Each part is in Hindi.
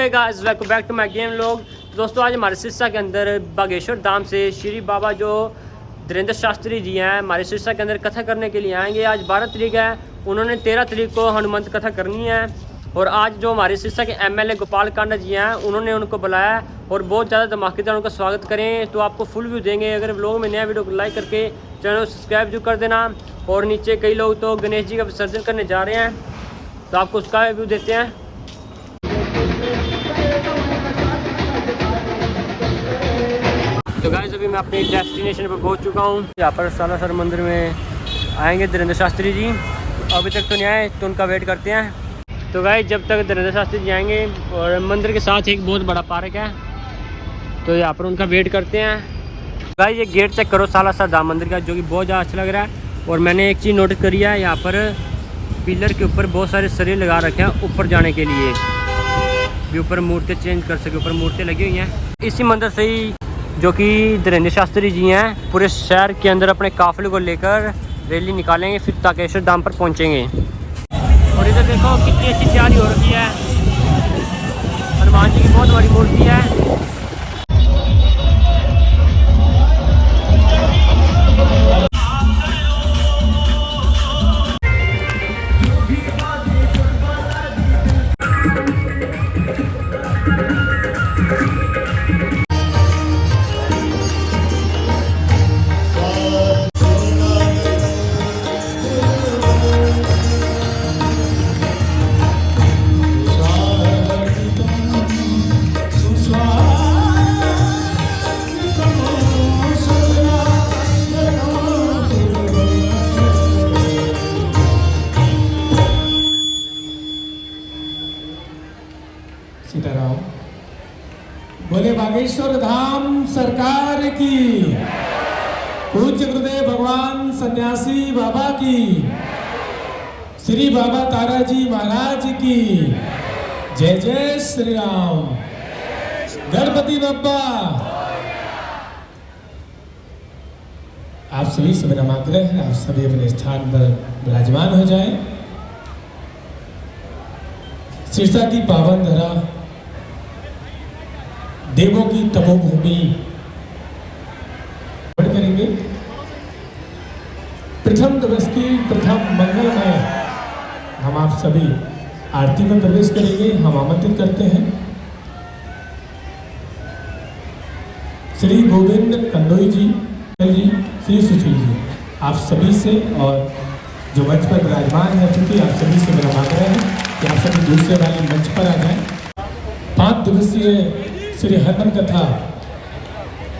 Hey guys, welcome back to my game लोग। दोस्तों आज हमारे सिरसा के अंदर बागेश्वर धाम से श्री बाबा जो धीरेन्द्र शास्त्री जी हैं हमारे सिरसा के अंदर कथा करने के लिए आएंगे। आज 12 तारीख है, उन्होंने 13 तारीख को हनुमंत कथा करनी है। और आज जो हमारे सिरसा के एमएलए गोपाल कांडा जी हैं उन्होंने उनको बुलाया और बहुत ज़्यादा धमाकेदार उनका स्वागत करें। तो आपको फुल व्यू देंगे। अगर व्लॉग में नया वीडियो को लाइक करके चैनल को सब्सक्राइब जो कर देना। और नीचे कई लोग तो गणेश जी का विसर्जन करने जा रहे हैं, तो आपको उसका व्यू देते हैं। तो गाइस अभी मैं अपने डेस्टिनेशन पर पहुंच चुका हूं। यहाँ पर सालासर मंदिर में आएंगे धीरेन्द्र शास्त्री जी। अभी तक तो नहीं आए तो उनका वेट करते हैं। तो गाइस जब तक धीरेन्द्र शास्त्री जी आएंगे, और मंदिर के साथ एक बहुत बड़ा पार्क है, तो यहाँ पर उनका वेट करते हैं। गाइस ये गेट चेक करो सालासर धाम मंदिर का, जो कि बहुत ज़्यादा अच्छा लग रहा है। और मैंने एक चीज़ नोटिस करी है, यहाँ पर पिलर के ऊपर बहुत सारे सरिये लगा रखे हैं ऊपर जाने के लिए, भी ऊपर मूर्ति चेंज कर सके। ऊपर मूर्ति लगी हुई हैं। इसी मंदिर से ही जो कि धीरेन्द्र शास्त्री जी हैं पूरे शहर के अंदर अपने काफिले को लेकर रैली निकालेंगे, फिर ताकेश्वर धाम पर पहुंचेंगे। और इधर देखो कितनी अच्छी तैयारी हो रखी है। हनुमान जी की बहुत बड़ी मूर्ति है। सीताराम बोले बागेश्वर धाम सरकार की, पूज्य गुरुदेव भगवान सन्यासी बाबा की, श्री बाबा ताराजी महाराज की जय जय श्री राम। गणपति बप्पा। आप सभी से मेरा आग्रह है, आप सभी अपने स्थान पर विराजमान हो जाएं। सिरसा की पावन धरा, देवों की तपोभूमि करेंगे। प्रथम दिवस की प्रथम मंगल में हम आप सभी आरती में प्रवेश करेंगे। हम आमंत्रित करते हैं श्री गोविंद कंडोई जी, श्री सुशील जी, आप सभी से, और जो मंच पर विराजमान है क्योंकि आप सभी से मेरा आग्रह है कि आप सभी दूसरे वाले मंच पर आ जाएं। 5 दिवसीय श्री हनुमान कथा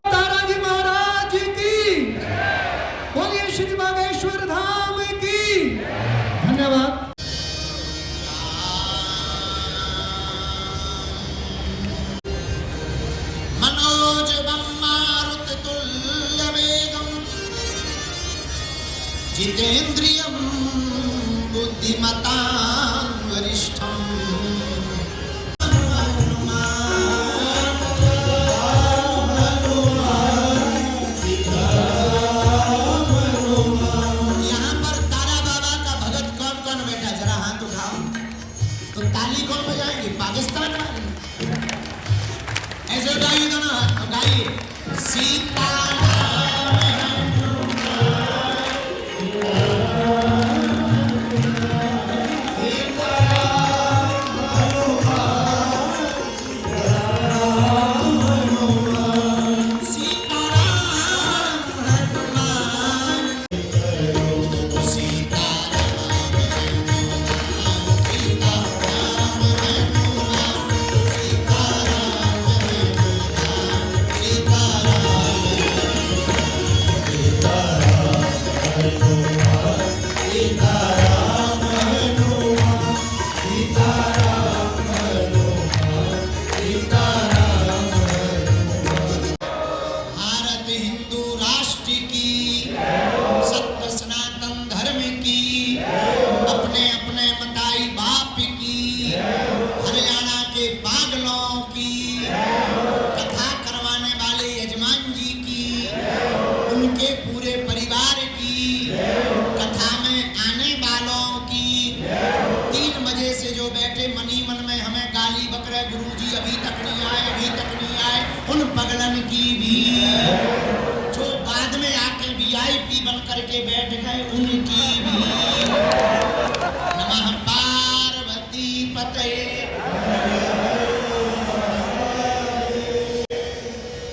ताराजी महाराज की, बोलिए श्री बागेश्वर धाम की। धन्यवाद। मनोजवं मारुततुल्यवेगं जितेन्द्रियं बुद्धिमतां वरिष्ठम् पाकिस्तान ऐसे गाइए ना, गाइए सीताराम। जी बन करके बैठ गए उनकी भी नमः पार्वती पते।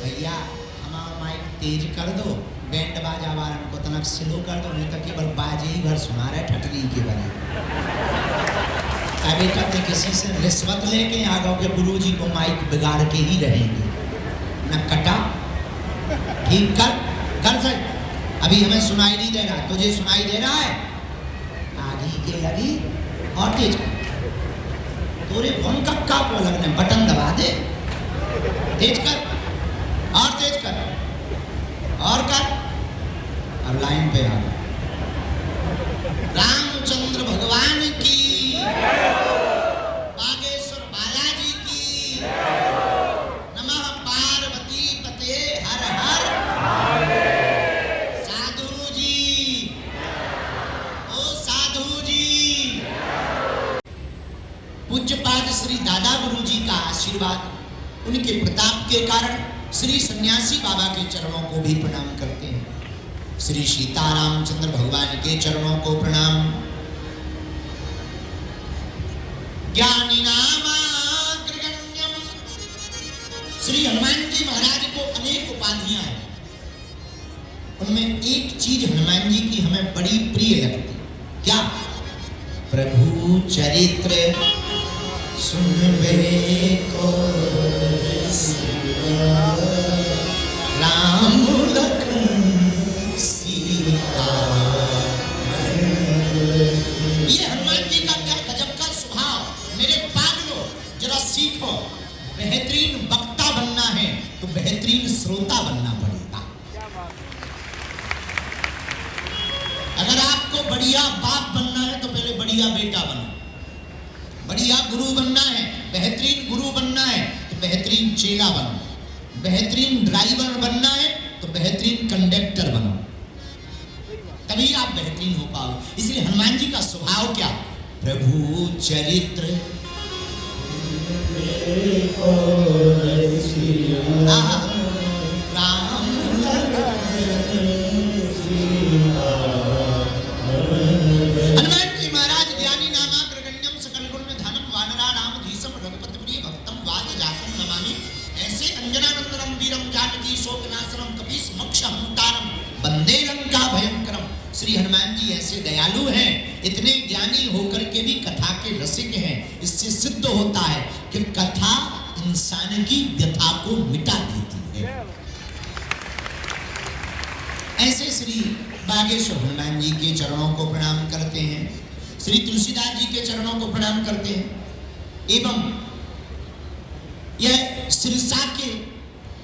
भैया हमारा माइक तेज कर दो, बैंड बाजा वारन को तनक स्लो कर दो, नहीं तो केवल बाजे ही भर सुना रहे ठटरी के बने। अभी तक किसी से रिश्वत लेके आ गए कि गुरुजी को माइक बिगाड़ के ही रहेंगे न कटा। ठीक कर सक। अभी हमें सुनाई नहीं दे रहा, तुझे सुनाई दे रहा है? आगे के लगी और तेज कर। तोरे फोन कक्का को लगने बटन दबा दे। तेज कर और तेज कर और कर। अब लाइन पे आ गए। रामचंद्र भगवान की, बागेश्वर बालाजी की, नमः पार्वती पते हर हर। साधु जी, ओ साधु जी, पूज्यपाद श्री दादा गुरु जी का आशीर्वाद, उनके प्रताप के कारण श्री सन्यासी बाबा के चरणों को भी प्रणाम करते हैं। श्री सीतारामचंद्र भगवान के चरणों को प्रणाम। ज्ञानी नामाग्रगण्यम, श्री हनुमान जी महाराज को अनेक उपाधियां हैं, उनमें एक चीज हनुमान जी की हमें बड़ी प्रिय लगती। क्या? प्रभु चरित्र सुनबे को राम लखन सीता। ये हनुमान जी का क्या गजब का स्वभाव। मेरे पागलों जरा सीखो, बेहतरीन वक्ता बनना है तो बेहतरीन श्रोता बनना पड़ेगा। अगर आपको बढ़िया बाप बनना है तो पहले बढ़िया बेटा बनो। बढ़िया गुरु बनना है, बेहतरीन गुरु बनना है तो बेहतरीन चेला बनो। बेहतरीन ड्राइवर बनना है तो बेहतरीन कंडक्टर बनो, तभी आप बेहतरीन हो पाओगे। इसलिए हनुमान जी का स्वभाव क्या? प्रभु चरित्र राम हनुमान जी महाराज ज्ञानी नामाग्रगण्यम सकल गुण में धनम वानरा राम धीसम रघुपति प्रिय भक्तम वाद जातम नमामि। ऐसे अंजनानंदनम वीरम जानकी शोकनाशनम कपीस मोक्ष हंतारम वंदे लंका भयंकरम। श्री हनुमान जी ऐसे दयालु हैं, इतने ज्ञानी होकर के भी कथा के रसिक हैं। इससे सिद्ध होता है कि कथा इंसान की व्यथा को मिटा देती है। ऐसे श्री बागेश्वर हनुमान जी के चरणों को प्रणाम करते हैं, श्री तुलसीदास जी के चरणों को प्रणाम करते हैं। एवं यह सिरसा के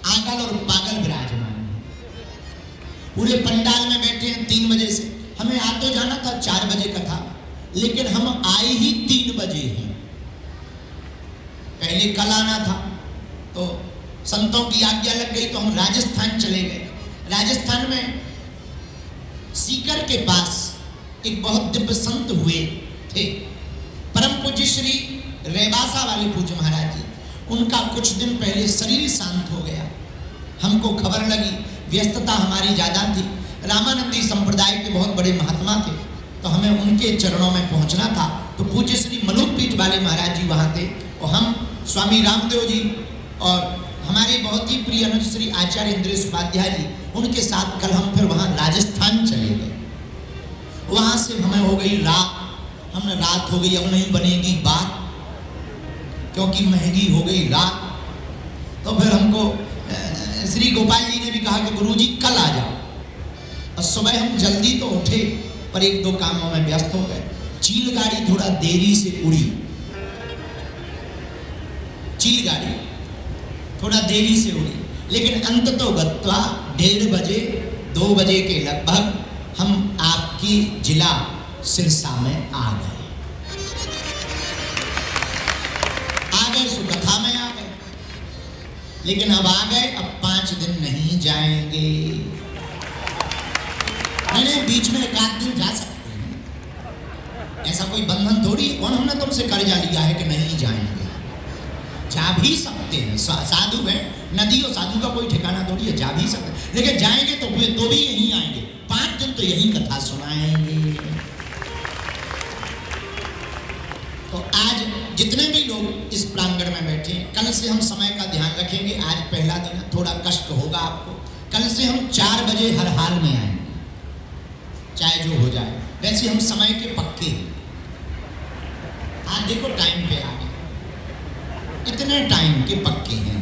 आगल और पागल विराजमान है। पूरे पंडाल में बैठे हैं 3 बजे से। हमें आ तो जाना था 4 बजे का था, लेकिन हम आए ही 3 बजे हैं। पहले कल आना था तो संतों की आज्ञा लग गई तो हम राजस्थान चले गए। राजस्थान में सीकर के पास एक बहुत दिव्य संत हुए थे, परम पूज्य श्री रेवासा वाले पूज्य महाराज जी। उनका कुछ दिन पहले शरीर शांत हो गया। हमको खबर लगी, व्यस्तता हमारी ज़्यादा थी। रामानंदी संप्रदाय के बहुत बड़े महात्मा थे, तो हमें उनके चरणों में पहुंचना था। तो पूज्य श्री मलुकपीठ वाले महाराज जी वहाँ थे और हम स्वामी रामदेव जी और हमारे बहुत ही प्रिय अनुज श्री आचार्य इंद्रेश उपाध्याय जी, उनके साथ कल हम फिर वहाँ राजस्थान चले गए। वहाँ से हमें हो गई रात। हमने रात हो गई, अब नहीं बनेगी बात, क्योंकि महंगी हो गई रात। तो फिर हमको श्री गोपाल जी ने भी कहा कि गुरुजी कल आ जाओ। और सुबह हम जल्दी तो उठे, पर 1-2 कामों में व्यस्त हो गए। चील गाड़ी थोड़ा देरी से उड़ी, चील गाड़ी थोड़ा देरी से उड़ी, लेकिन अंत तो गत्वा 1:30 बजे 2 बजे के लगभग हम आपकी जिला सिरसा में आ गए। सुकथा में आ गए, लेकिन अब आ गए, अब 5 दिन नहीं जाएंगे। नहीं, बीच में 1 दिन जा सकते हैं, ऐसा कोई बंधन थोड़ी। कौन हमने तुमसे कर्जा लिया है कि नहीं जाएंगे? जा भी सकते हैं, साधु है, नदी और साधु का कोई ठिकाना थोड़ी है, जा भी सकते हैं। लेकिन जाएंगे तो भी यहीं आएंगे। 5 दिन तो तो यही कथा सुनाएंगे। तो आज जितने भी लोग इस प्रांगण में बैठे हैं, कल से हम समय का ध्यान रखेंगे। आज पहला दिन थोड़ा कष्ट होगा आपको। कल से हम 4 बजे हर हाल में आएंगे, चाहे जो हो जाए। वैसे हम समय के पक्के हैं। आज देखो टाइम पे आ गए, इतने टाइम के पक्के हैं।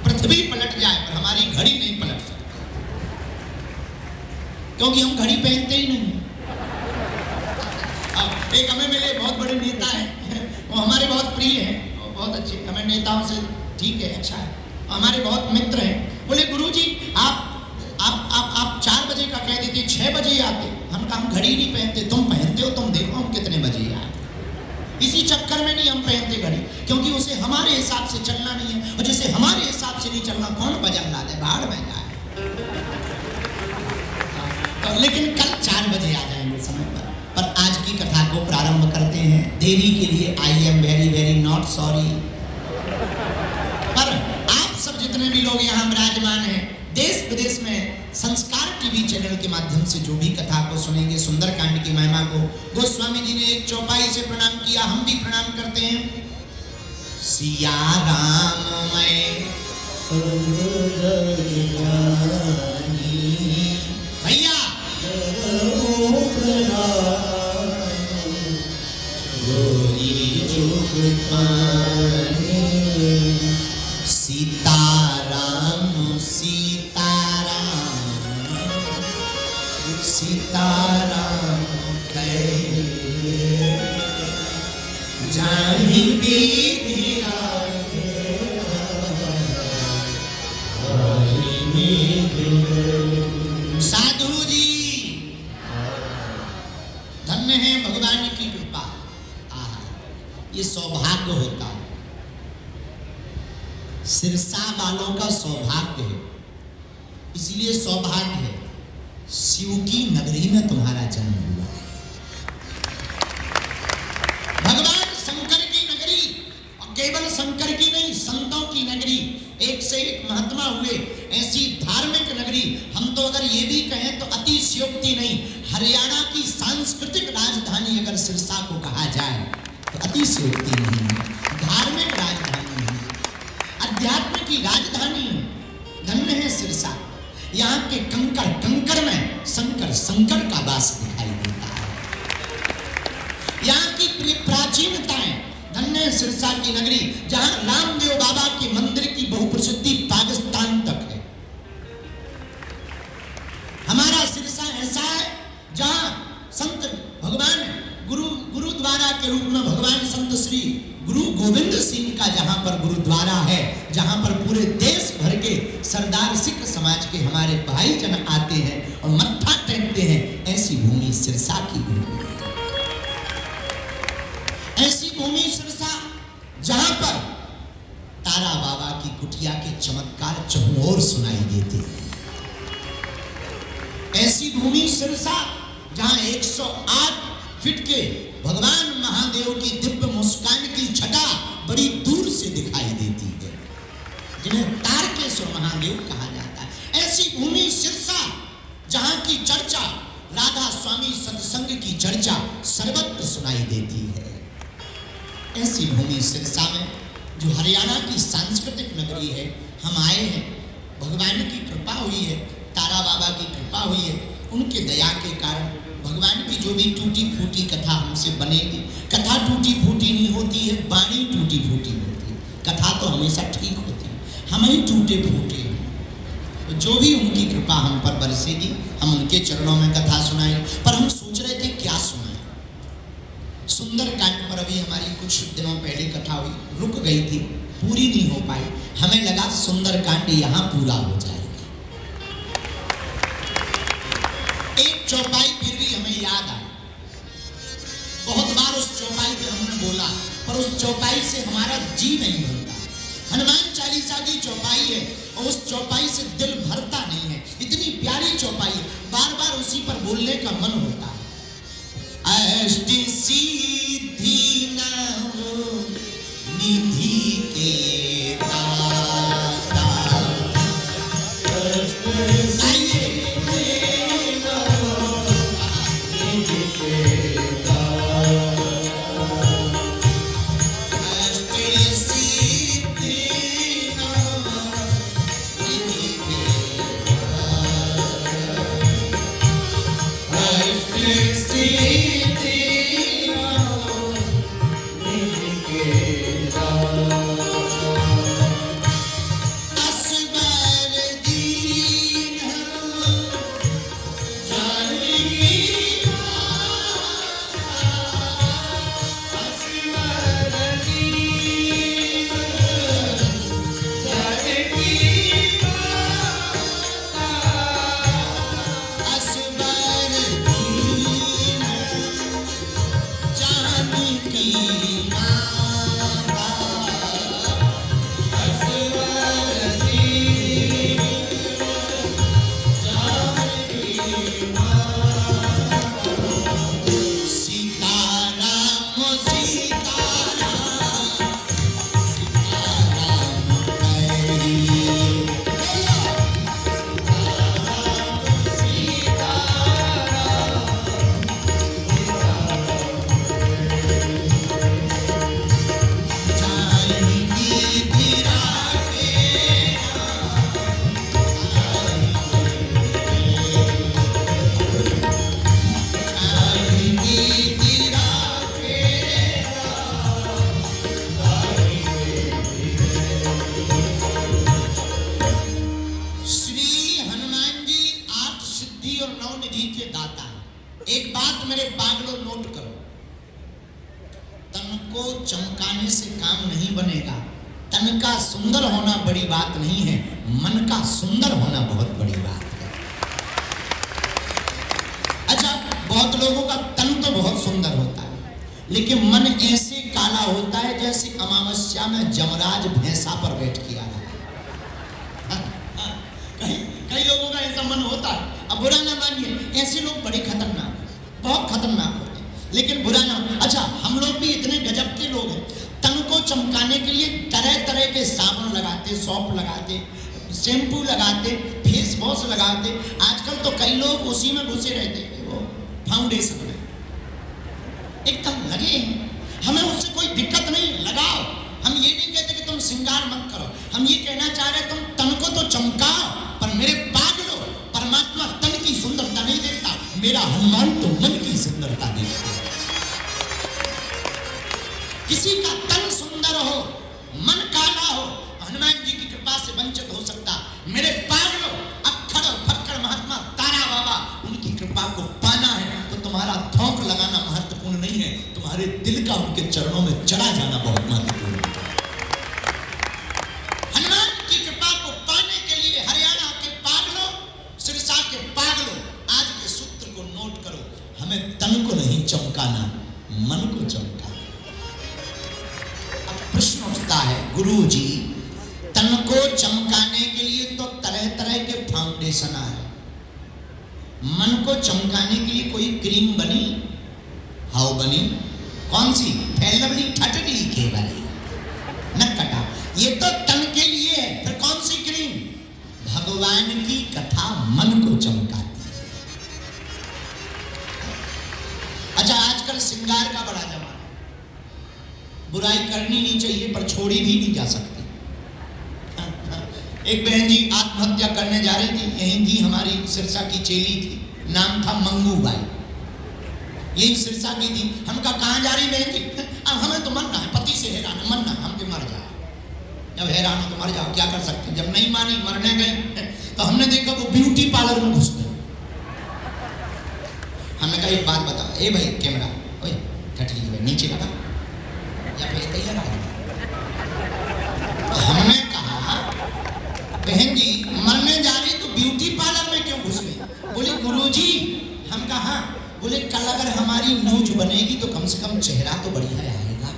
पृथ्वी पलट जाए पर हमारी घड़ी नहीं पलट सकती, क्योंकि हम घड़ी पहनते ही नहीं। अब एक हमें मिले बहुत बड़े नेता हैं, वो हमारे बहुत प्रिय हैं, बहुत अच्छे, हमें नेताओं से ठीक है, अच्छा है, हमारे बहुत मित्र हैं। बोले गुरुजी आप 4 बजे का कह देते, 6 बजे आते। हम कहा हम घड़ी नहीं पहनते, तुम पहनते हो, तुम देखो हम कितने बजे आए। इसी चक्कर में नहीं हम पहनते घड़ी, क्योंकि उसे हमारे हिसाब से चलना नहीं है, और जैसे हमारे हिसाब से नहीं चलना, कौन बजन ला दे, बाहर में जाए। तो लेकिन कल 4 बजे आ जाएंगे समय पर आज की कथा को प्रारंभ करते हैं। देरी के लिए I am very very not sorry. पर आप सब जितने भी लोग यहाँ विराजमान हैं, देश विदेश में संस्कार टीवी चैनल के माध्यम से जो भी कथा को सुनेंगे, सुंदरकांड की महिमा को गोस्वामी जी ने एक चौपाई से प्रणाम किया, हम भी प्रणाम करते हैं। सिया राम भैया सीताराम सीताराम जाहि साधु जी धन्य है भगवान की कृपा। ये सौभाग्य होता है, सिरसा वालों का सौभाग्य है। इसलिए सौभाग्य है शिव की नगरी में तुम्हारा जन्म हुआ। भगवान शंकर की नगरी, और केवल शंकर की नहीं, संतों की नगरी, एक से एक महात्मा हुए, ऐसी धार्मिक नगरी। हम तो अगर ये भी कहें तो अतिशयोक्ति नहीं, हरियाणा की सांस्कृतिक राजधानी अगर सिरसा को कहा जाए तो अतिशयोक्ति नहीं है। धार्मिक राजधानी है, अध्यात्म की राजधानी है। धन्य है सिरसा। यहाँ के कंकड़ कंकड़ में शंकर का वास दिखाई देता है। यहाँ की प्राचीनताएं, धन्य है सिरसा की नगरी, जहाँ रामदेव बाबा के मंदिर की बहुप्रसिद्धि पाकिस्तान तक है। हमारा सिरसा ऐसा है जहाँ संत भगवान गुरुद्वारा के रूप में भगवान संत श्री गुरु गोविंद सिंह का जहां पर गुरुद्वारा है, जहां पर पूरे देश भर के सरदार सिख समाज के हमारे भाईजन आते हैं और मत्था टेकते हैं, ऐसी भूमि सिरसा की भूमि है। ऐसी भूमि सिरसा जहां पर तारा बाबा की कुटिया के चमत्कार चहुं ओर सुनाई देते हैं। ऐसी भूमि सिरसा जहां 108 फीट के भगवान महादेव की दिव्य मुस्कान की छटा बड़ी दूर से दिखाई देती है, जिन्हें तारकेश्वर महादेव कहा जाता है। ऐसी भूमि सिरसा जहां की चर्चा, राधा स्वामी सत्संग की चर्चा सर्वत्र सुनाई देती है। ऐसी भूमि सिरसा में जो हरियाणा की सांस्कृतिक नगरी है, हम आए हैं। भगवान की कृपा हुई है, तारा बाबा की कृपा हुई है, उनके दया के कारण भगवान की जो भी टूटी फूटी कथा हमसे बनेगी। कथा टूटी फूटी नहीं होती है, वाणी टूटी फूटी होती है। कथा तो हमेशा ठीक होती है, हम ही टूटे फूटे हैं। तो जो भी उनकी कृपा हम पर बरसेगी, हम उनके चरणों में कथा सुनाएंगे। पर हम सोच रहे थे क्या सुनाएं। सुंदरकांड पर अभी हमारी कुछ दिनों पहले कथा हुई, रुक गई थी, पूरी नहीं हो पाई। हमें लगा सुंदरकांड यहाँ पूरा हो जाएगा। एक चौपाई फिर भी हमें याद आई। बहुत बार उस चौपाई पे हमने बोला, पर उस चौपाई से हमारा जी नहीं भरता। हनुमान चालीसा की चौपाई है और उस चौपाई से दिल भरता नहीं है। इतनी प्यारी चौपाई, बार बार उसी पर बोलने का मन होता है। अष्ट सिद्धि नव निधि के दाता, आइए एक बात मेरे पागलों नोट करो, तन को चमकाने से काम नहीं बनेगा। तन का सुंदर होना बड़ी बात नहीं है, मन का सुंदर होना बहुत बड़ी बात है। अच्छा, बहुत लोगों का तन तो बहुत सुंदर होता है, लेकिन मन ऐसे काला होता है जैसे अमावस्या में जमराज भैंसा पर बैठ किया है। कई लोगों का ऐसा मन होता है। अब बुरा ना मानिए, ऐसे लोग बड़े खतरनाक, बहुत खतरनाक होते हैं, लेकिन बुरा ना। अच्छा, हम लोग भी इतने गजब के लोग हैं, तन को चमकाने के लिए तरह तरह के साबुन लगाते, सौंफ लगाते, शैम्पू लगाते, फेस वॉश लगाते। आजकल तो कई लोग उसी में घुसे रहते हैं, वो फाउंडेशन में एकदम लगे हैं। हमें उससे कोई दिक्कत नहीं, लगाओ। हम ये नहीं कहते कि तुम श्रृंगार मत करो, हम ये कहना चाह रहे तुम तन को तो चमकाओ, पर मेरे पागलो, परमात्मा तन की सुंदरता नहीं देखता, मेरा हनुमान तो मन की सुंदरता देखता है। किसी का तन सुंदर हो, मन काला हो, हनुमान जी की कृपा से वंचित हो सकता। मेरे पागलो, अक्खड़ और फक्कड़ महात्मा तारा बाबा, उनकी कृपा को पाना है तो तुम्हारा थौक लगाना महत्वपूर्ण नहीं है, तुम्हारे दिल का उनके चरणों में चढ़ा जाना बहुत महत्वपूर्ण है। हनुमान की कृपा को पाने के लिए हरियाणा के पागलों, सिरसा के पागलों, आज के सूत्र को नोट करो। हमें तन को नहीं चमकाना, मन को चमकाना। अब प्रश्न उठता है, गुरुजी तन को चमकाने के लिए तो तरह तरह के फाउंडेशन आए, मन को चमकाने के लिए कोई क्रीम बनी? हाउ बनी? कौन सी? फैलवली ठटली के बारे न कटा, ये तो तन के लिए है। फिर कौन सी क्रीम? भगवान की कथा मन को चमकाती है। अच्छा, आजकल श्रृंगार का बड़ा जमाना, बुराई करनी नहीं चाहिए पर छोड़ी भी नहीं जा सकती। एक बहन जी आत्महत्या करने जा रही थी, यहीं थी, हमारी सिरसा की चेली थी, नाम था मंगू बाई, यही सिरसा की थी। हम कहाँ जा रही बहन जी? अब हमें तो मरना है, पति से हैरान है, मरना, हम तो मर जाओ, जब हैरान हो तो मर जाओ, क्या कर सकते हैं। जब नहीं मानी, मरने गई, तो हमने देखा वो ब्यूटी पार्लर में घुस गए। हमने कहा एक बात बताओ, ए भाई कैमरा, ओए ठठली नीचे लगा या फिर कहीं लगा। तो हमने कहा बहन जी मरने जा रही तो ब्यूटी पार्लर में क्यों घुस गई? बोले गुरुजी, हम कहा, बोले कल अगर हमारी नूज बनेगी तो कम से कम चेहरा तो बढ़िया आएगा।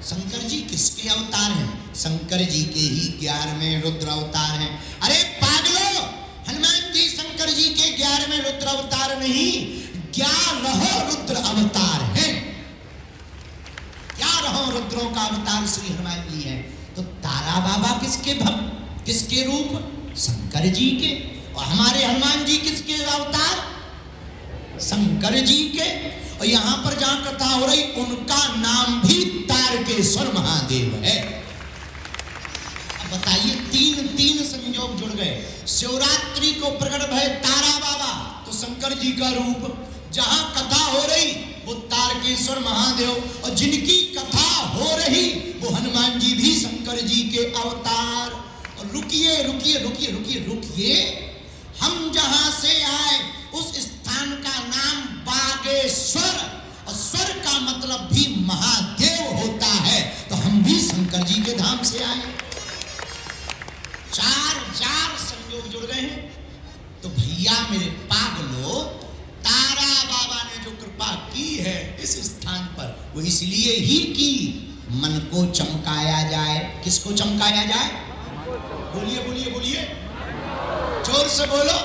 शंकर जी किसके अवतार हैं? शंकर जी के ही 11वें रुद्र अवतार हैं। अरे पागलो, हनुमान जी शंकर जी के 11वें रुद्र अवतार नहीं, 11 रुद्र अवतार हैं। 11 रुद्रों का अवतार श्री हनुमान जी हैं। तो तारा बाबा किसके भक्त, किसके रूप? शंकर जी के। और हमारे हनुमान जी किसके अवतार? शंकर जी के। और यहां पर जहां कथा हो रही उनका नाम भी तारकेश्वर महादेव है। अब बताइए, तीन संयोग जुड़ गए। शिवरात्रि को प्रकट भय तारा बाबा, तो शंकर जी का रूप। जहां कथा हो रही वो तारकेश्वर महादेव, और जिनकी कथा हो रही वो हनुमान जी भी शंकर जी के अवतार। और रुकिए रुकिए रुकिए रुकिए रुकिए, हम जहां से आए उस स्थान का नाम बागेश्वर, और स्वर का मतलब भी महादेव होता है। तो हम भी शंकर जी के धाम से आए। चार संयोग जुड़ गए हैं। तो भैया मेरे पागलो, तारा बाबा ने जो कृपा की है इस स्थान पर, वो इसलिए ही की मन को चमकाया जाए। किसको चमकाया जाए? बोलिए बोलिए बोलिए, जोर से बोलो।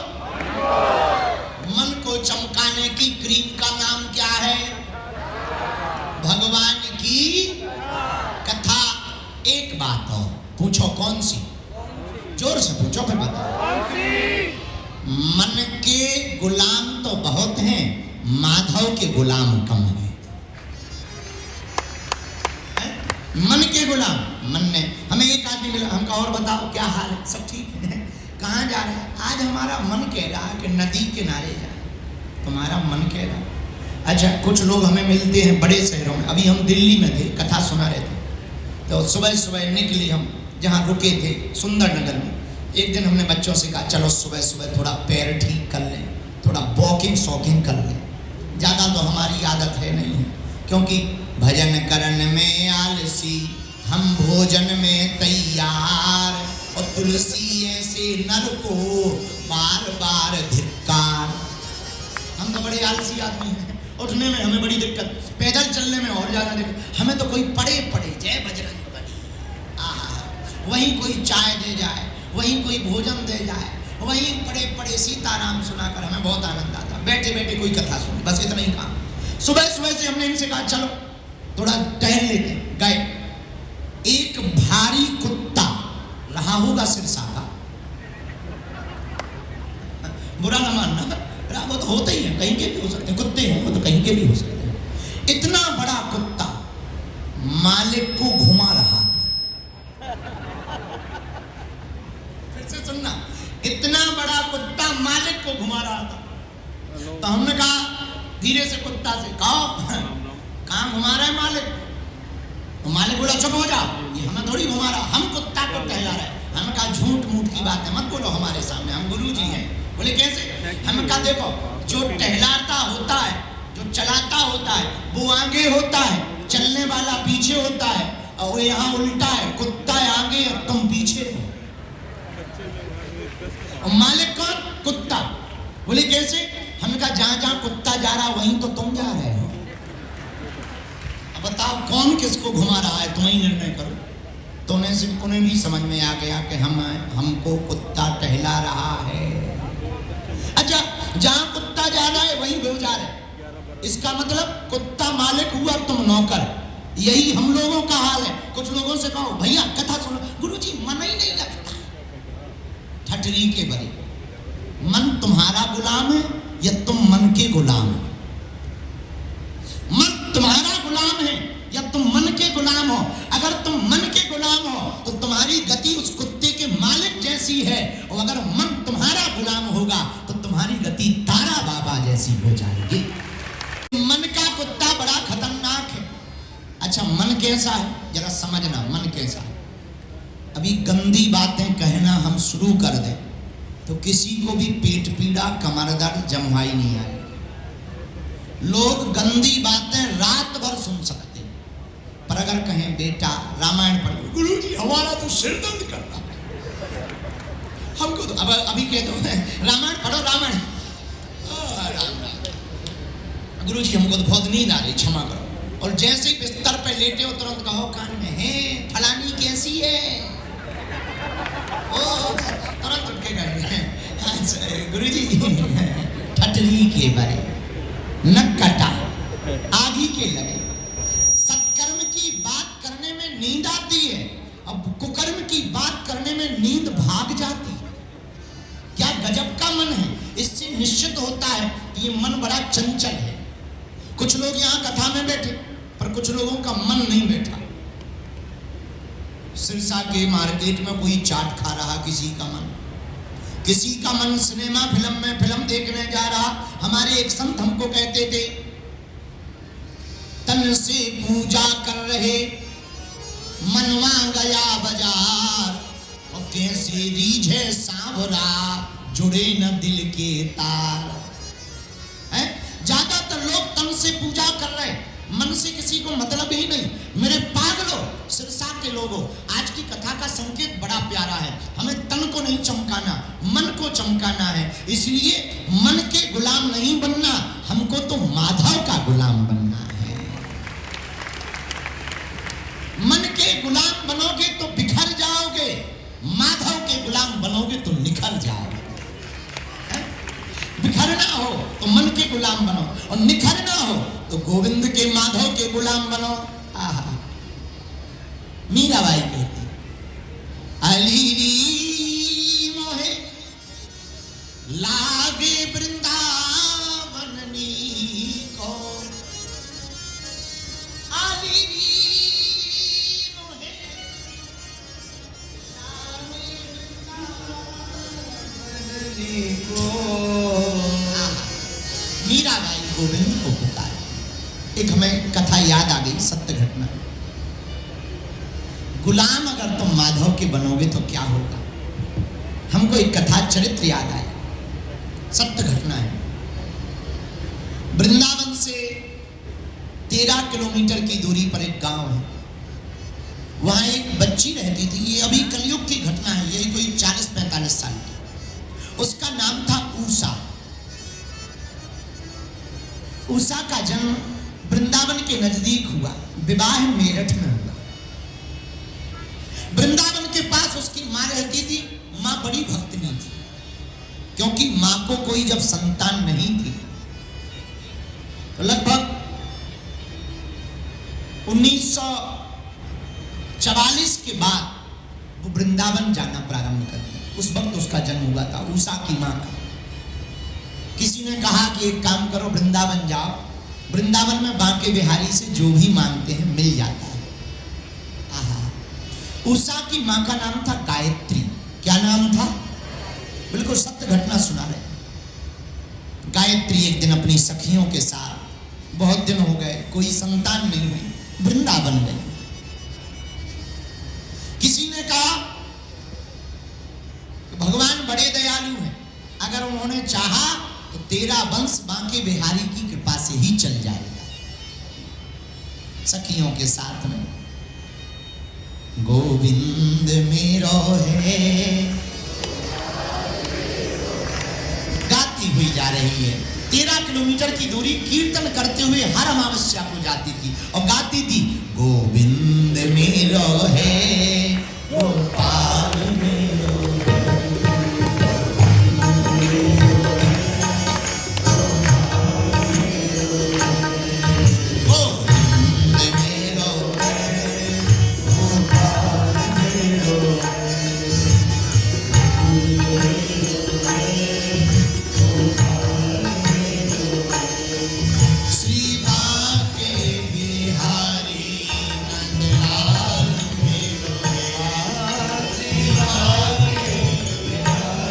मन को चमकाने की क्रीम का नाम क्या है? भगवान की कथा। एक बात और पूछो, कौन सी? जोर से पूछो फिर बताओ। मन के गुलाम तो बहुत हैं, माधव के गुलाम कम हैं। मन के गुलाम। मन ने हमें एक आदमी मिला, हम कहा और बताओ क्या हाल है, सब ठीक है, कहाँ जा रहे हैं? आज हमारा मन कह रहा है कि नदी किनारे जाए। तुम्हारा मन कह रहा है। अच्छा, कुछ लोग हमें मिलते हैं बड़े शहरों में। अभी हम दिल्ली में थे, कथा सुना रहे थे, तो सुबह सुबह निकले हम, जहाँ रुके थे सुंदर नगर में। एक दिन हमने बच्चों से कहा चलो सुबह सुबह थोड़ा पैर ठीक कर लें, थोड़ा वॉकिंग शॉकिंग कर लें। ज़्यादा तो हमारी आदत है नहीं है, क्योंकि भजन करन में आलसी, हम भोजन में तैयार, और तुलसी ऐसे नर को बार बार धिक्कार। हम तो बड़े आलसी आदमी हैं, उठने में हमें बड़ी दिक्कत, पैदल चलने में और ज़्यादा दिक्कत। हमें तो कोई पड़े जय बजरंग बली, वहीं कोई चाय दे जाए, वहीं कोई भोजन दे जाए, वहीं पड़े सीताराम सुनाकर हमें बहुत आनंद आता। बैठे बैठे कोई कथा सुने, बस इतना ही काम। सुबह सुबह से हमने इनसे कहा चलो थोड़ा टहल लेते। गए, एक भारी कुत्ता रहा होगा सिरसा का, बुरा न मानना, वो तो होते ही है, कहीं के भी हो सकते हैं, कुत्ते हैं वो तो कहीं के भी हो सकते हैं। इतना बड़ा कुत्ता मालिक को घुमा रहा था। फिर से सुनना, इतना बड़ा कुत्ता मालिक को घुमा रहा था। तो हमने कहा धीरे से कुत्ता से, कहो कहाँ घुमा रहा है मालिक? तो मालिक बोला चुप हो जाओ, ये हमें थोड़ी घुमा रहा, हम कुत्ता को टहला रहे हैं। हमने कहा झूठ मूठ की बात है, मत बोलो हमारे सामने, हम गुरु जी हैं। बोले कैसे? हमने कहा देखो, जो टहलाता होता है, जो चलाता होता है वो आगे होता है, चलने वाला पीछे होता है, और यहाँ उल्टा है, कुत्ता आगे और तुम पीछे हो। और मालिक कौन? कुत्ता। बोले कैसे? हमने कहा जहां जहां कुत्ता जा रहा वहीं तो तुम जा रहे हो। अब बताओ कौन किसको घुमा रहा है, तुम ही निर्णय करो। तो उन्हें भी समझ में आ गया कि हमको कुत्ता टहला रहा है। अच्छा, जहां कुत्ता जा रहा है वहीं वो जा रहे हैं, इसका मतलब कुत्ता मालिक हुआ, तुम नौकर। यही हम लोगों का हाल है। कुछ लोगों से कहो भैया कथा सुनो, गुरुजी मन ही नहीं लगता। ठठरी के बड़े, मन तुम्हारा गुलाम है या तुम मन के गुलाम हो? मन तुम्हारा गुलाम है या तुम मन के गुलाम हो? अगर तुम मन के गुलाम हो तो तुम्हारी गति उस कुत्ते के मालिक जैसी है, और अगर मन तुम्हारा गुलाम होगा तो तुम्हारी गति तारा बाबा जैसी हो जाएगी। मन का कुत्ता बड़ा खतरनाक है। अच्छा, मन कैसा है जरा समझना, मन कैसा है। अभी गंदी बातें कहना हम शुरू कर दें तो किसी को भी पेट पीड़ा, कमर दर्द, जम्हाई नहीं आए। लोग गंदी बातें रात भर सुन सकते हैं, पर अगर कहें बेटा रामायण पढ़ो, गुरुजी हमारा तो सिर दर्द करता है, हमको तो अब अभी कह दो रामायण पढ़ो, रामायण गुरुजी हमको तो बहुत नींद आ रही, क्षमा करो। और जैसे ही बिस्तर पे लेटे हो तुरंत कहो कान में, है फलानी कैसी है, ओ तुरंत उठ के गए गुरुजी ठठरी के बरे, नक कटा, आधी के लगे। सत्कर्म की बात करने में नींद आती है, अब कुकर्म की बात करने में नींद भाग जाती है। क्या गजब का मन है। इससे निश्चित होता है कि ये मन बड़ा चंचल है। कुछ लोग यहाँ कथा में बैठे, पर कुछ लोगों का मन नहीं बैठा। सिरसा के मार्केट में कोई चाट खा रहा, किसी का मन सिनेमा फिल्म में फिल्म देखने जा रहा। हमारे एक संत हमको कहते थे, तन से पूजा कर रहे मनवा गया बाजार, और कैसे रीझे सांवरा जुड़े न दिल के तार। है ज्यादातर लोग तन से पूजा कर रहे, मन से किसी को मतलब ही नहीं। मेरे पागलों, सिरसा के लोगों, आज की कथा का संकेत बड़ा प्यारा है। हमें तन को नहीं चमकाना, मन को चमकाना है। इसलिए मन के गुलाम नहीं बनना, हमको तो माधव का गुलाम बनना है। मन के गुलाम बनोगे तो बिखर जाओगे, माधव के गुलाम बनोगे तो निखर जाओगे। बिखरना हो तो मन के गुलाम बनो, और निखरना हो तो गोविंद के, माधव के गुलाम बनो। आहा, मीराबाई कहती, अलीरी मोहे लागे वृंदावन को, अलीरी गुलाम अगर तुम माधव के बनोगे तो क्या होगा। हमको एक कथा चरित्र याद आया, सत्य घटना है। वृंदावन से 13 किलोमीटर की दूरी पर एक गांव है, वहां एक बच्ची रहती थी। ये अभी कलयुग की घटना है, यही कोई 40-45 साल की। उसका नाम था उषा। उषा का जन्म वृंदावन के नजदीक हुआ, विवाह मेरठ में हुआ। वृंदावन के पास उसकी मां रहती थी। मां बड़ी भक्तनी थी, क्योंकि मां को कोई जब संतान नहीं थी तो लगभग 1944 के बाद वो वृंदावन जाना प्रारंभ कर दिया। उस वक्त उसका जन्म हुआ था, उषा की मां का। किसी ने कहा कि एक काम करो, वृंदावन जाओ, वृंदावन में बांके बिहारी से जो भी मांगते हैं मिल जाता है। आहा, उषा की मां का नाम था गायत्री। क्या नाम था? बिल्कुल सत्य घटना सुना रहे। गायत्री एक दिन अपनी सखियों के साथ, बहुत दिन हो गए कोई संतान नहीं हुई, वृंदावन गई। किसी ने कहा भगवान बड़े दयालु हैं, अगर उन्होंने चाहा तो तेरा वंश बांके बिहारी की कृपा से ही चल जाएगा। सखियों के साथ में गोविंद मेरो है गाती हुई जा रही है। 13 किलोमीटर की दूरी कीर्तन करते हुए हर अमावस्या को जाती थी और गाती थी, गोविंद मेरो है गोपाल मेरो, गोविंद मेरो है गोपाल मेरो। श्री बांके बिहारी नंदलाल मेरो, श्री बांके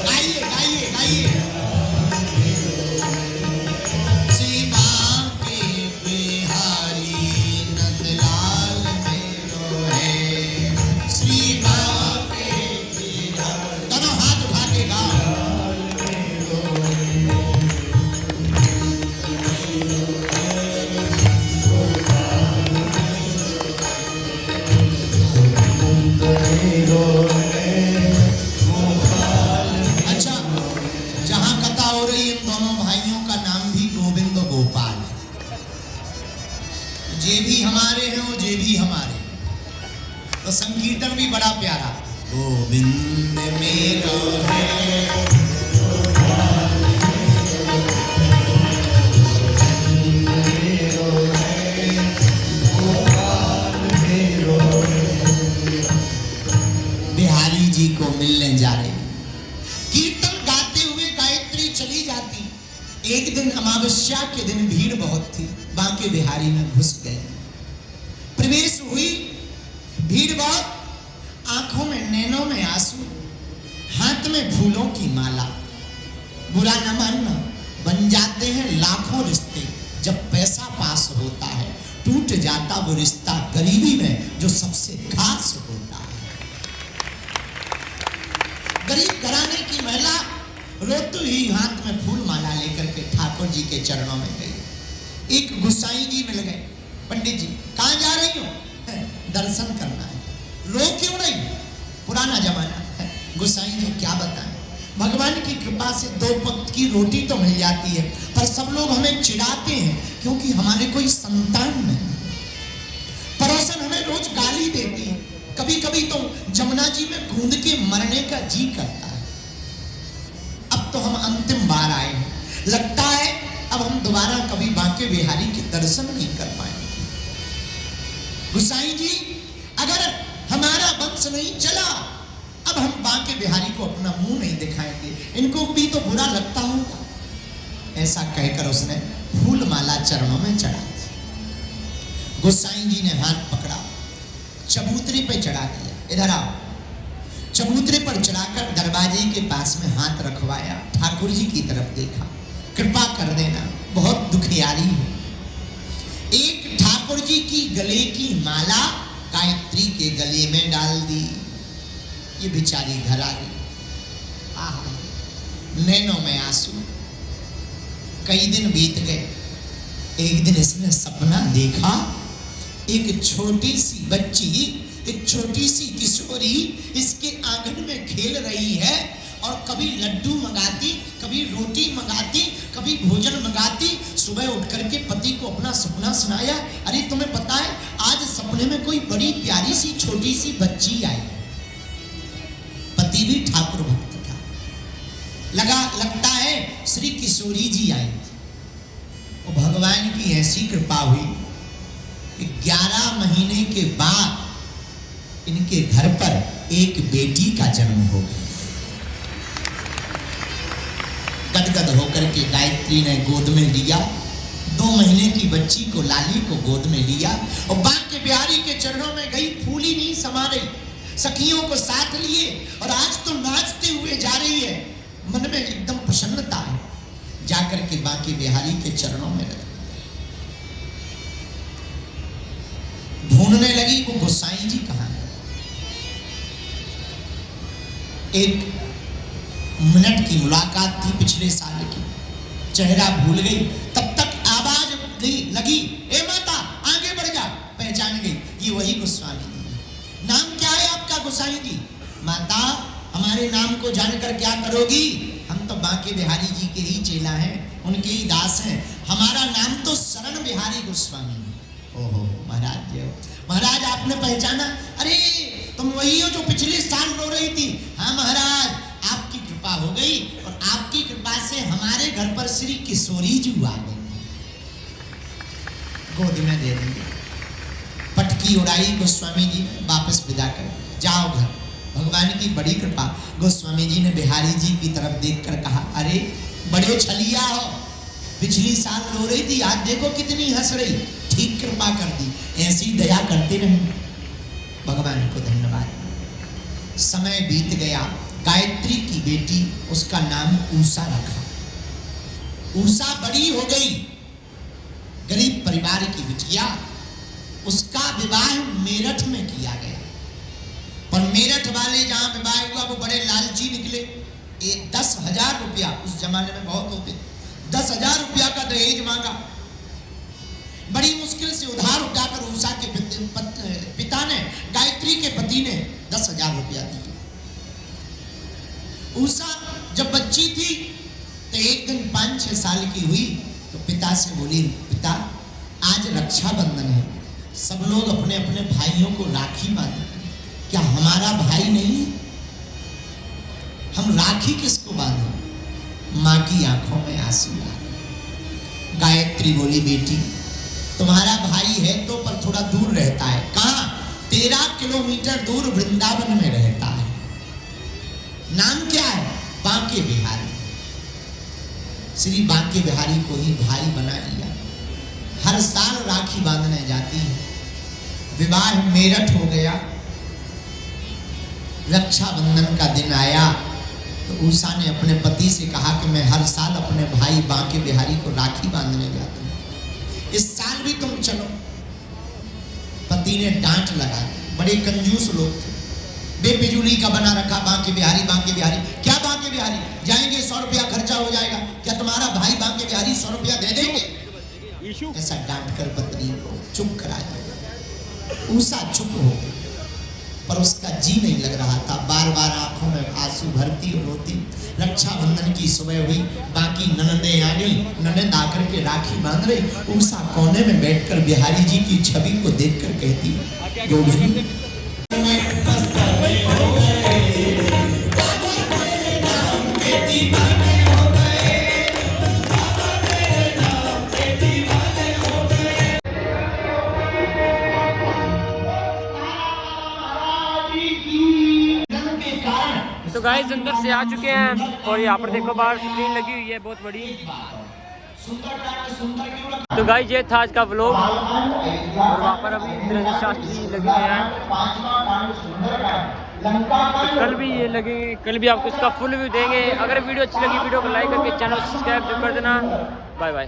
गाइए गाइए गाइए। श्री बांके बिहारी नंदलाल मेरो है, श्री बांके बिहारी। दोनों हाथ उठा के गाओ। अच्छा, जहां कथा हो रही है इन दोनों भाइयों का नाम भी गोविंद गोपाल है। जे भी हमारे हैं वो जे भी हमारे हैं। तो संकीर्तन भी बड़ा प्यारा, गोविंद मेरो है बिहारी जी को मिलने जा रहे हैं। कीर्तन गाते हुए गायत्री चली जाती। एक दिन अमावस्या के दिन भीड़ बहुत थी, बांके बिहारी में घुस गए। प्रवेश हुई, भीड़ बहुत, आंखों में नैनों में आंसू, हाथ में फूलों की माला। बुरा न मानना, बन जाते हैं लाखों रिश्ते जब पैसा पास होता है, टूट जाता वो रिश्ता गरीबी में जो सबसे खास होता है। गरीब घराने की महिला रोती हुई हाथ में फूल माला लेकर के ठाकुर जी के चरणों में गई। एक गुसाई जी मिल गए, पंडित जी कहाँ जा रही हो? दर्शन करना है। रो क्यों नहीं? पुराना जमाना है। गुसाई जी क्या बताएं, भगवान की कृपा से 2 वक्त की रोटी तो मिल जाती है, पर सब लोग हमें चिढ़ाते हैं क्योंकि हमारे कोई संतान नहीं। पड़ोसन हमें रोज गाली देती है, कभी कभी तो जमुना जी में कूद के मरने का जी करता है। अब तो हम अंतिम बार आए हैं, लगता है अब हम दोबारा कभी बांके बिहारी के दर्शन नहीं कर पाएंगे। गुसाई जी, अगर हमारा वंश नहीं चला, अब हम बांके बिहारी को अपना मुंह नहीं दिखाएंगे, इनको भी तो बुरा लगता होगा। ऐसा कहकर उसने फूल माला चरणों में चढ़ा दी। गुसाई जी ने हाथ पकड़ा, चबूतरे पे चढ़ा दिया। इधर आओ। चबूतरे पर चढ़ाकर दरवाजे के पास में हाथ रखवाया, ठाकुर जी की तरफ देखा, कृपा कर देना, बहुत दुखियारी है। एक ठाकुर जी की गले की माला गायत्री के गले में डाल दी। ये बेचारी घर आ गई। आहा, नैनों में आंसू। कई दिन बीत गए। एक दिन इसने सपना देखा, एक छोटी सी बच्ची, एक छोटी सी किशोरी इसके आंगन में खेल रही है और कभी लड्डू मंगाती, कभी रोटी मंगाती, कभी भोजन मंगाती। सुबह उठ करके पति को अपना सपना सुनाया। अरे तुम्हें पता है, आज सपने में कोई बड़ी प्यारी सी छोटी सी बच्ची आई। पति भी ठाकुर भक्त था। लगता है श्री किशोरी जी आई थी। और भगवान की ऐसी कृपा हुई कि 11 महीने के बाद इनके घर पर एक बेटी का जन्म हो गया। गदगद होकर के गायत्री ने गोद में लिया। 2 महीने की बच्ची को, लाली को गोद में लिया और बांके बिहारी के चरणों में गई। फूली नहीं समा रही, सखियों को साथ लिए और आज तो नाचते हुए जा रही है। मन में एकदम प्रसन्नता है। जाकर के बांके बिहारी के चरणों में लगी, ढूंढने लगी वो गोसाई जी कहाँ है। एक मिनट की मुलाकात थी पिछले साल की, चेहरा भूल गई। तब तक आवाज लगी, ए माता आगे बढ़ जा। पहचान गई, ये वही गोस्वामी जी। नाम क्या है आपका गोसाई जी? माता हमारे नाम को जानकर क्या करोगी? हम तो बांके बिहारी जी के ही चेला हैं, उनके ही दास हैं। हमारा नाम तो शरण बिहारी गोस्वामी है। ओहो महाराज जी, महाराज आपने पहचाना? अरे तुम वही हो जो पिछले साल रो रही थी। हाँ महाराज, आपकी कृपा हो गई और आपकी कृपा से हमारे घर पर श्री किशोरी जी आ गई। गोद में दे देंगे। पटकी उड़ाई गोस्वामी जी ने, वापस विदा कर जाओ घर। भगवान की बड़ी कृपा। गोस्वामी जी ने बिहारी जी की तरफ देखकर कहा, अरे बड़े छलिया हो, पिछली साल रो रही थी, आज देखो कितनी हंस रही। ठीक कृपा कर दी, ऐसी दया करते रहे। भगवान को धन्यवाद। समय बीत गया। गायत्री की बेटी, उसका नाम उषा रखा। उषा बड़ी हो गई, गरीब परिवार की बिटिया। उसका विवाह मेरठ में किया गया, पर मेरठ वाले जहां विवाह हुआ वो बड़े लालची निकले। 10,000 रुपया, उस जमाने में बहुत होते, 10,000 रुपया का दहेज मांगा। बड़ी मुश्किल से उधार उठाकर उषा के पिता ने, गायत्री के पति ने 10,000 रुपया दिया। उषा जब बच्ची थी तो एक दिन 5-6 साल की हुई तो पिता से बोली, पिता आज रक्षाबंधन है, सब लोग अपने अपने भाइयों को राखी बांधते हैं, क्या हमारा भाई नहीं? हम राखी किसको बांधें? माँ की आंखों में आंसू आ गए। गायत्री बोली, बेटी तुम्हारा भाई है तो पर थोड़ा दूर रहता है। कहाँ? 13 किलोमीटर दूर वृंदावन में रहता है। नाम क्या है? बांके बिहारी। श्री बांके बिहारी को ही भाई बना लिया। हर साल राखी बांधने जाती है। विवाह मेरठ हो गया। रक्षाबंधन का दिन आया तो उषा ने अपने पति से कहा कि मैं हर साल अपने भाई बांके बिहारी को राखी बांधने जाती हूँ, इस साल भी तुम चलो। पति ने डांट लगा दी। बड़े कंजूस लोग थे, बेफिजूली का बना रखा, बांके बिहारी बांके बिहारी। क्या बांके बिहारी? जाएंगे 100 रुपया खर्चा हो जाएगा, क्या तुम्हारा भाई बांके बिहारी 100 रुपया दे देंगे? ऐसा डांट कर पत्नी को चुप करा दिया। उषा चुप हो गई, पर उसका जी नहीं लग रहा था। बार बार आंखों में आंसू भरती और रोती। रक्षाबंधन की सुबह हुई, बाकी ननंदे आ गई। ननंद आकर के राखी बांध रही। उषा कोने में बैठकर बिहारी जी की छवि को देखकर कहती, गोविंद तो गाइस अंदर से आ चुके हैं और यहाँ पर देखो बाहर स्क्रीन लगी हुई है बहुत बड़ी। तो गाइस ये था आज का व्लॉग और वहाँ पर अभी धीरेन्द्र शास्त्री लगे हुए हैं। तो कल भी ये लगेंगे, कल भी आपको इसका फुल व्यू देंगे। अगर वीडियो अच्छी लगी वीडियो को लाइक करके चैनल सब्सक्राइब कर देना। Bye bye.